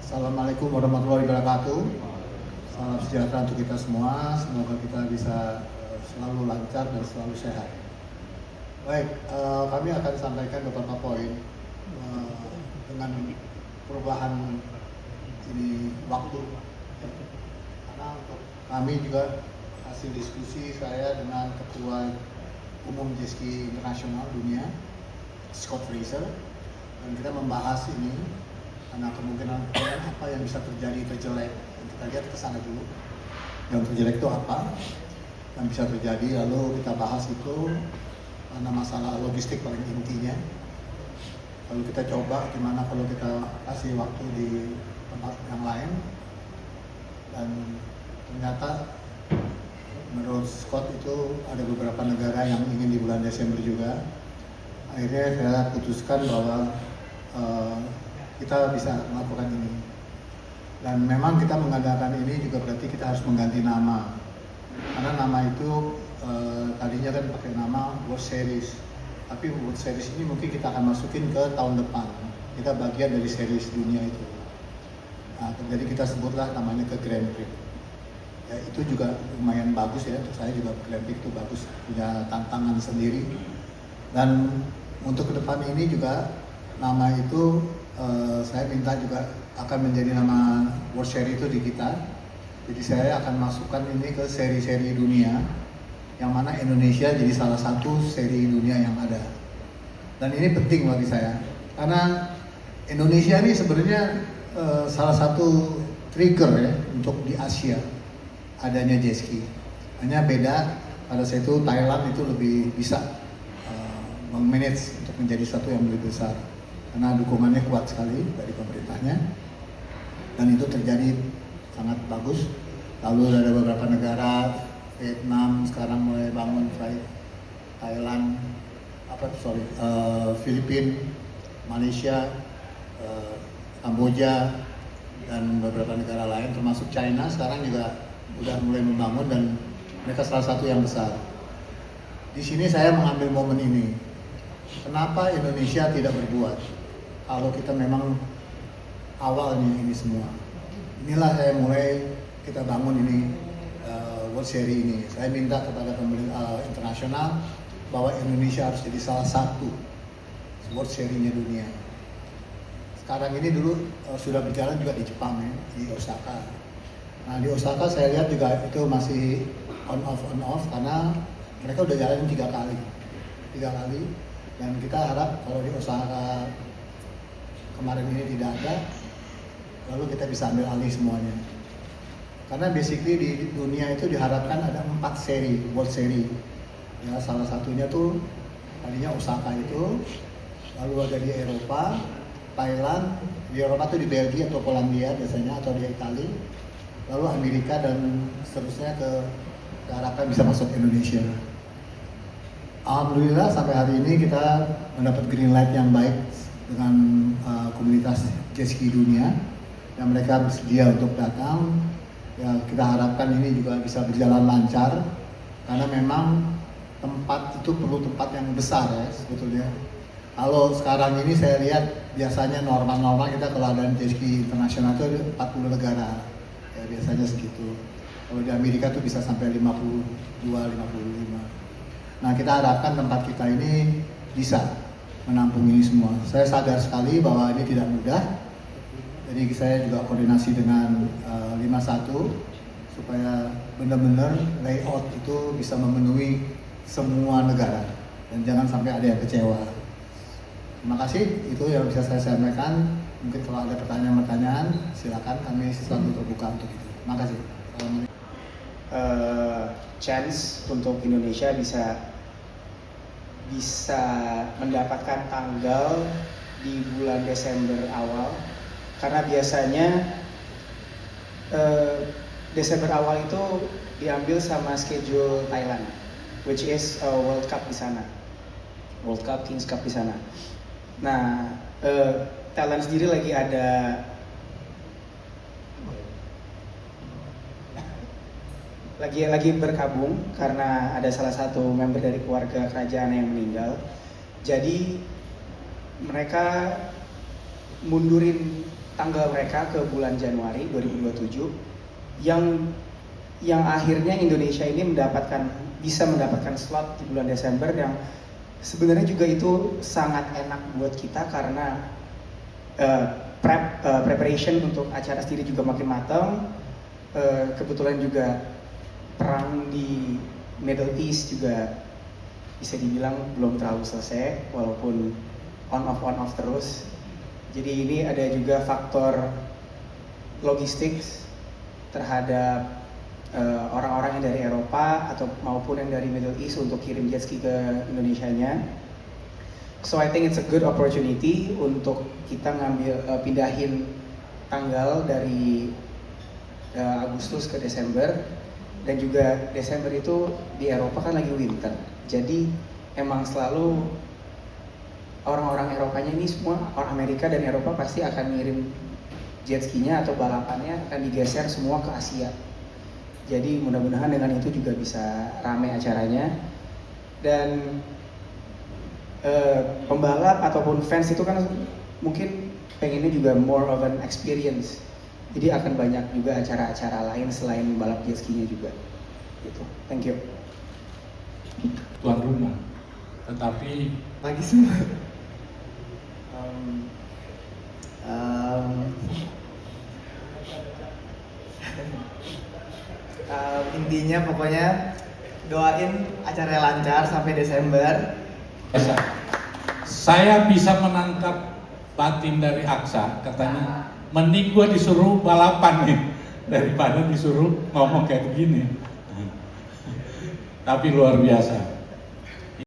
Assalamualaikum warahmatullahi wabarakatuh. Salam sejahtera untuk kita semua. Semoga kita bisa selalu lancar dan selalu sehat. Baik, kami akan sampaikan beberapa poin dengan perubahan ini waktu. Karena untuk kami juga hasil diskusi saya dengan Ketua Umum Jet Ski Internasional Dunia, Scott Fraser, dan kita membahas ini karena kemungkinan apa yang bisa terjadi terjelek. Kita lihat ke sana dulu. Yang terjelek itu apa? Yang bisa terjadi, lalu kita bahas itu karena masalah logistik paling intinya. Lalu kita coba gimana kalau kita kasih waktu di tempat yang lain. Dan ternyata menurut Scott itu ada beberapa negara yang ingin di bulan Desember juga. Akhirnya saya putuskan bahwa kita bisa melakukan ini. Dan memang kita mengadakan ini juga berarti kita harus mengganti nama. Karena nama itu tadinya kan pakai nama World Series. Tapi World Series ini mungkin kita akan masukin ke tahun depan. Kita bagian dari series dunia itu. Nah, jadi kita sebutlah namanya ke Grand Prix. Ya, itu juga lumayan bagus ya. Untuk saya juga Grand Prix itu bagus, punya tantangan sendiri. Dan untuk ke depan ini juga nama itu saya minta juga akan menjadi nama World Series itu di kita. Jadi saya akan masukkan ini ke seri-seri dunia, yang mana Indonesia jadi salah satu seri dunia yang ada. Dan ini penting bagi saya, karena Indonesia ini sebenarnya salah satu trigger ya untuk di Asia adanya jet ski. Hanya beda pada saat itu Thailand itu lebih bisa memanage untuk menjadi satu yang lebih besar. Karena dukungannya kuat sekali dari pemerintahnya, dan itu terjadi sangat bagus. Lalu ada beberapa negara, Vietnam sekarang mulai bangun flight, Thailand, Filipina, Malaysia, Kamboja, dan beberapa negara lain termasuk China sekarang juga udah mulai membangun, dan mereka salah satu yang besar. Di sini saya mengambil momen ini. Kenapa Indonesia tidak berbuat? Kalau kita memang awalnya ini semua. Inilah saya mulai kita bangun ini World Series ini. Saya minta kepada pemerintah internasional bahwa Indonesia harus jadi salah satu World Series-nya dunia. Sekarang ini dulu sudah berjalan juga di Jepang ya, di Osaka. Nah di Osaka saya lihat juga itu masih on off karena mereka udah jalan 3 kali. Dan kita harap kalau di Osaka kemarin ini tidak ada, lalu kita bisa ambil alih semuanya. Karena basically di dunia itu diharapkan ada 4 seri, World Series. Ya, salah satunya tuh tadinya Osaka itu, lalu ada di Eropa, Thailand, di Eropa tuh di Belgia atau Polandia biasanya, atau di Italia, lalu Amerika, dan seterusnya diharapkan bisa masuk Indonesia. Alhamdulillah sampai hari ini kita mendapat green light yang baik dengan komunitas jet ski dunia, yang mereka bersedia untuk datang. Ya, kita harapkan ini juga bisa berjalan lancar, karena memang tempat itu perlu tempat yang besar ya sebetulnya. Kalau sekarang ini saya lihat biasanya normal kita kalau ada jet ski internasional itu 40 negara, ya biasanya segitu. Kalau di Amerika tuh bisa sampai 52, 55. Nah kita harapkan tempat kita ini bisa menampung ini semua. Saya sadar sekali bahwa ini tidak mudah. Jadi saya juga koordinasi dengan 51 supaya benar-benar layout itu bisa memenuhi semua negara dan jangan sampai ada yang kecewa. Terima kasih, itu yang bisa saya sampaikan. Mungkin kalau ada pertanyaan-pertanyaan silakan, kami selalu terbuka untuk itu. Terima kasih. Chance untuk Indonesia bisa mendapatkan tanggal di bulan Desember awal, karena biasanya Desember awal itu diambil sama schedule Thailand, which is World Cup di sana, World Cup, Kings Cup di sana. Nah, Thailand sendiri lagi berkabung karena ada salah satu member dari keluarga kerajaan yang meninggal. Jadi mereka mundurin tanggal mereka ke bulan Januari 2027 yang akhirnya Indonesia ini bisa mendapatkan slot di bulan Desember yang sebenarnya juga itu sangat enak buat kita karena preparation untuk acara sendiri juga makin matang. Kebetulan juga perang di Middle East juga bisa dibilang belum terlalu selesai walaupun on off terus. Jadi ini ada juga faktor logistik terhadap orang-orang yang dari Eropa atau maupun yang dari Middle East untuk kirim jet ski ke Indonesianya. So I think it's a good opportunity untuk kita pindahin tanggal dari Agustus ke Desember, dan juga Desember itu di Eropa kan lagi winter. Jadi emang selalu orang-orang Eropanya ini semua, orang Amerika dan Eropa pasti akan ngirim jet skinya atau balapannya akan digeser semua ke Asia. Jadi mudah-mudahan dengan itu juga bisa rame acaranya. Dan pembalap ataupun fans itu kan mungkin pengennya juga more of an experience. Jadi akan banyak juga acara-acara lain selain balap jet skinya juga. Gitu. Thank you. Tuan rumah, tetapi Pagi semua. Intinya pokoknya doain acara lancar sampai Desember. saya bisa menangkap batin dari Aksa, katanya mending gua disuruh balapan nih daripada disuruh ngomong kayak begini. Tapi luar biasa.